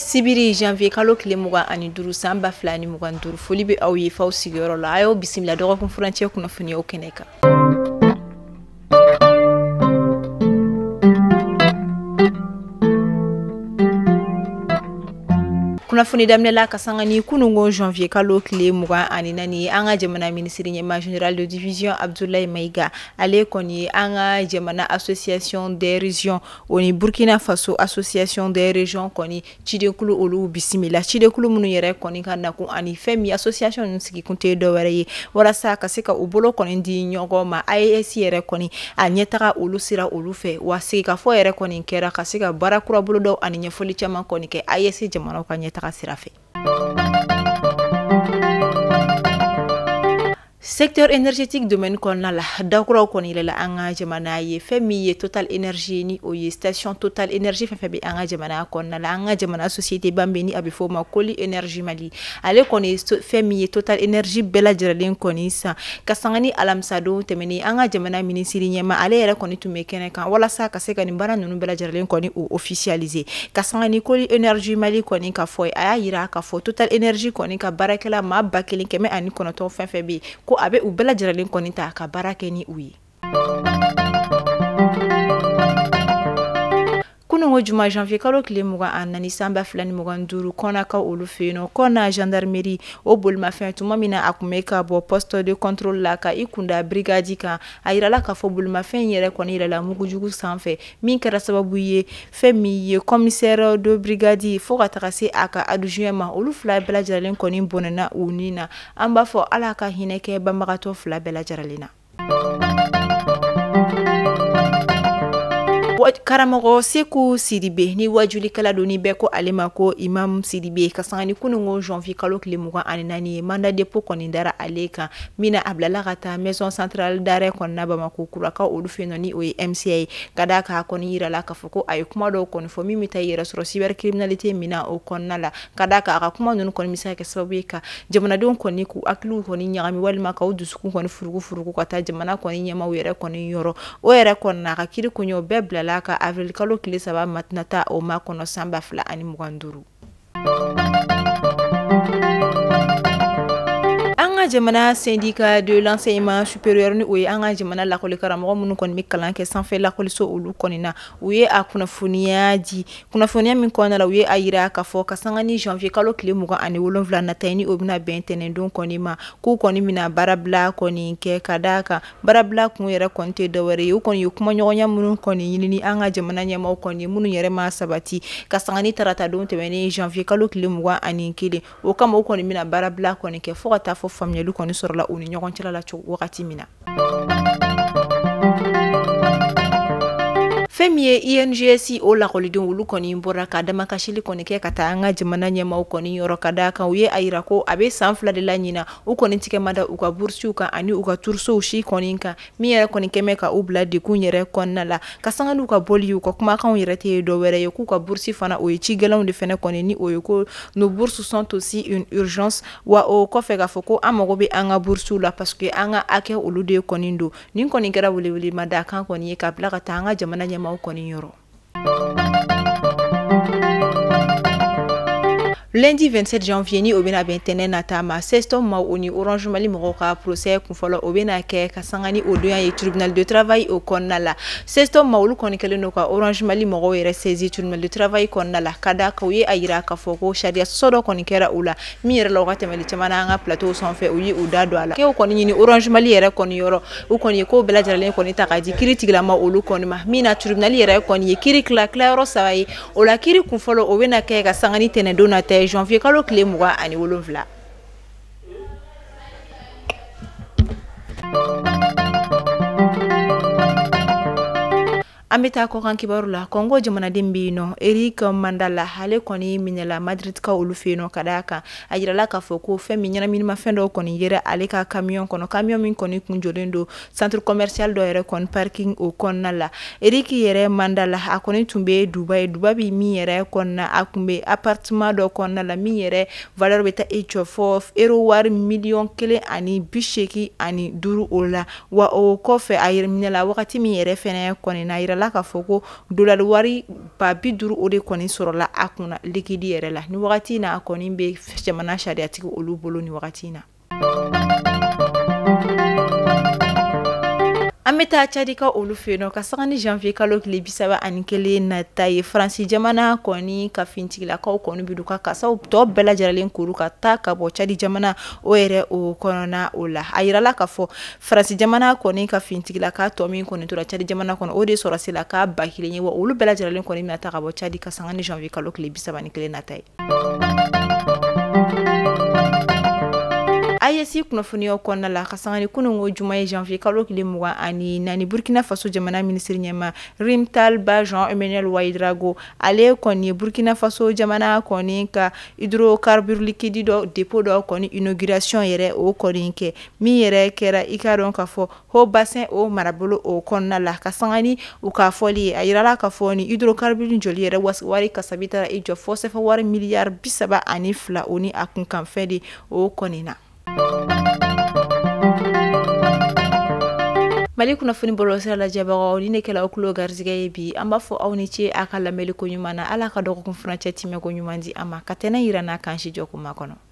Sibiri janvier kalo kile mugan ani duru san ba fila ni mugan duru foli be aw ye faw sigiyɔrɔ la ayo bisimila dɔgɔkun furancɛ kunnafoniyaw kɛnɛ kan. Kunnafoni daminɛla ka sanga ni kunungo janvier kalo kile mugan ani nani an ka jamana ministre ɲɛma général de division Abdoulaye Maiga ale kɔni an ka jamana association des régions o ni Burkina Faso association des régions kɔni cidekulu olu bisimila cidekulu minnu yɛrɛ kɔni ka nakun ani fɛn min association ninnu sigi kun tɛ dɔwɛrɛ ye walasa ka se ka u bolo kɔni di ɲɔgɔn ma AES yɛrɛ kɔni a ɲɛtaga olu sira olu fɛ wa sigikafɔ yɛrɛ kɔni kɛra ka se ka baara kura bolo dɔw ani ɲɛfɔli caman kɔni kɛ AES jamanaw ka ɲɛtaga sira fɛ. Secteur énergétique domaine kɔnɔna la dakuraw kɔni yɛlɛla an ka jamana ye fɛn min ye Total Énergie ni o ye station Total Énergie fɛn fɛn bɛ an ka jamana kɔnɔna la an ka jamana société ban bɛ ni a bɛ fɔ o ma Koli Énergie Mali ale kɔni fɛn min ye Total Énergie bɛɛ lajɛlen kɔni san ka sanga ni alamisadon tɛmɛnen an ka jamana ministre ɲɛma ale yɛrɛ kɔni tun bɛ kɛnɛ kan walasa ka se ka nin baara ninnu bɛɛ lajɛlen kɔni o officialiser ka sanga ni Koli Énergie Mali kɔni ka fɔ a y'a yira k'a fɔ Total Énergie kɔni ka baarakɛla maa 1900 fɛn fɛn bɛ ko a bɛ u bɛɛ lajɛlen kɔni ta ka baara kɛ ni u ye. Kunungo juma janvier kalo kile mugan ani nani san ba fila ni mugan duru kɔnakaw olu fɛ yen nɔ kɔna gendarmerie o bolimafɛn tuma min na a kun bɛ ka bɔ poste de contrôle la ka i kunda brigade kan a yirala k'a fɔ bolimafɛn yɛrɛ kɔni yɛlɛla mugujugu sanfɛ min kɛra sababu ye fɛn min ye commissaire de brigade fo ka taga se a ka adjoint ma olu fila bɛɛ lajɛlen kɔni bɔnɛna u ni na an b'a fɔ ala ka hinɛ kɛ banbagatɔ fila bɛɛ lajɛlen na. Karamɔgɔ Seku Sidibe ni wajulikɛla doni bɛɛ ko ale ma ko Imam Sidibe ka sanga ni kunungo janvier kalo kile mugan ani nani ye mandat dépôt kɔni dara ale kan mina a bilala ka taa maison centrale d'arrêt kɔnɔna Bamako kurakaw olu fɛ yen nɔ ni o ye MCA ye ka d'a kan a kɔni yirala k'a fɔ ko a ye kuma dɔw kɔni fɔ min bɛ taa yɛrɛ sɔrɔ cybercriminalité min na o kɔnɔna la ka d'a kan a ka kuma ninnu kɔni bɛ se ka kɛ sababu ye ka jamanadenw kɔni k'u hakiliw kɔni ɲagami walima k'u dusukun kɔni furugu ka taa jamana kɔni ɲɛmaw yɛrɛ kɔni yɔrɔ o yɛrɛ kɔnɔna a ka kiiri kun y'o bɛɛ bilala ka avril kalo kile saba matinata o ma kɔnɔ san ba fila ani mugan duuru. Jamana syndicat de l'enseignement supérieur ni o ye an ka jamana lakɔli karamɔgɔ minnu kɔni bɛ kalan kɛ sanfɛ lakɔliso olu kɔni na u ye a kunnafoniya di kunnafoniya min kɔnɔna la u ye a yira k'a fɔ ka sanga ni janvier kalo kile mugan ani wolonwula nata ni o bɛna bɛn tɛnɛndon kɔni ma k'u kɔni bɛna baarabila kɔni kɛ ka d'a kan baarabila kun yɛrɛ kɔni tɛ dɔwɛrɛ ye u kɔni ye kumaɲɔgɔnya minnu kɔni ɲini ni an ka jamana ɲɛmaaw kɔni minnu yɛrɛ ma sabati ka sanga ni taratadon tɛmɛnen janvier kalo kile mugan ani kelen o kama u kɔni bɛna baarabila kɔni kɛ fo ka taa fɔ faamuyali kɔni sɔrɔla u ni ɲɔgɔn cɛla la wagati min na. Fɛn min ye INGS o lakɔlidenw olu kɔni bɔra ka damakasili kɔni kɛ ka taa an ka jamana ɲɛmaaw kɔni yɔrɔ ka d'a kan u ye a yira ko a bɛ san 2 de la ɲina u kɔni tigɛ ma da u ka boursiw kan ani u ka tursow si kɔni kan min yɛrɛ kɔni kɛmɛ ka u bila dekun yɛrɛ kɔnɔna la ka sanga n'u ka bɔli u ka kumakanw yɛrɛ tɛ dɔwɛrɛ ye k'u ka boursi fana o ye cigɛlɛnw de fɛnɛ kɔni ni o ye ko nos bourses sont aussi une urgence wa o kɔfɛ k'a fɔ ko an mago bɛ an ka boursiw la parce que an ka hakɛ olu de kɔni don nin kɔni kɛra welewele ma da kan kɔni ye ka bila ka taa an ka jamana ɲɛmaaw kɔni yɔrɔ. Lundi 27 janvier ni o bɛna bɛn tɛnɛ nata ma Sestom ma o ni Orange Mali mɔgɔw ka procès kunfɔlɔ o bɛna kɛ ka sanga ni o don ye tribunal de travail o kɔnɔna la Sestom ma olu kɔni kɛlen don ka Orange Mali mɔgɔw yɛrɛ saisi tribunal de travail kɔnɔna la ka d'a kan u ye a yira k'a fɔ ko sariya sɔsɔ dɔ kɔni kɛra u la min yɛrɛ la o ka tɛmɛli caman na an ka plateau sanfɛ u ye u da don a la k'o kɔni ɲini Orange Mali yɛrɛ kɔni yɔrɔ u kɔni ye ko bɛɛ lajɛlen kɔni ta ka di kiiri tigilama olu kɔni ma min na tribunal yɛrɛ kɔni ye kiiri tilayɔrɔ 3 ye o la kiiri kunfɔlɔ o bɛna kɛ ka sanga ni tɛnɛndon nata janvier kalo kile mugan ani wolonwula. An bɛ taa kɔkan kibaru la Congo jamanaden bɛ yen nɔ Eric Mandala ale kɔni minɛla Madrid ka olu fɛ yen nɔ ka d'a kan a yirala k'a fɔ ko fɛn min ɲɛnaminimafɛn dɔw kɔni yera ale ka camion kɔnɔ camion min kɔni kun jɔlen don centre commercial dɔ yɛrɛ kɔni parking o kɔnɔna la Eric yɛrɛ Mandala a kɔni tun bɛ Dubai bɛ min yɛrɛ kɔnɔna a kun bɛ appartement dɔ kɔnɔna la min yɛrɛ valeur bɛ taa jɔ fɔ euro wari miliyɔn 185 o la wa o kɔfɛ a yɛrɛ minɛla wagati min yɛrɛ fɛnɛ kɔni na yira yirala k'a fɔ ko dollar wari ba 50 o de kɔni sɔrɔla a kunna liquide yɛrɛ la ni wagati na a kɔni bɛ jamana sariatigi olu bolo ni wagati na. An bɛ taa Cadi ka olu fɛ yen nɔ ka saga ni janvier kalo tile 31 nata ye Faransi jamana kɔni ka fintigilakaw kɔni bi ka kasaw tɔ bɛɛ lajɛlen kuru ka taa ka bɔ Cadi jamana o yɛrɛ o kɔnɔna o la a yirala k'a fɔ Faransi jamana kɔni ka fintigilaka tɔ min kɔni tora Cadi jamana kɔnɔ o de sɔrɔsi la k'a ba kelen ye wa olu bɛɛ lajɛlen kɔni bɛna taa ka bɔ Cadi ka saga ni janvier kalo tile 31 nata ye. AES kunnafoniyaw kɔnɔna la ka sanga ni kunungo juma ye janvier kalo tile 24 Burkina Faso jamana ministre ɲɛma Rimtal Ba Jean-Emmanuel Ouédraogo ale kɔni Burkina Faso jamana kɔni ka hydrocarbure liquide dɔ dépôt dɔ kɔni inauguration yɛrɛ o kɔni kɛ min yɛrɛ kɛra i ka dɔn k'a fɔ Haut Bassin o marabolo o kɔnɔna la ka sanga ni u ka fɔli ye a yirala k'a fɔ ni hydrocarbure joli yɛrɛ wari kasabi taara i jɔ fɔ sɛfɛ wari miliyari 32 o ni a kunkanfɛn de o kɔni na. Mali kunnafoni bɔlɔlɔsira lajɛbagaw ni ne kɛla aw tulo garisɛgɛ ye bi an b'a fɔ aw ni ce a ka lamɛnni ko ɲuman na Ala ka dɔgɔkun furancɛ timɛ ko ɲuman di an ma ka tɛnɛ yira n'a kan si jɔ kuma kɔnɔ.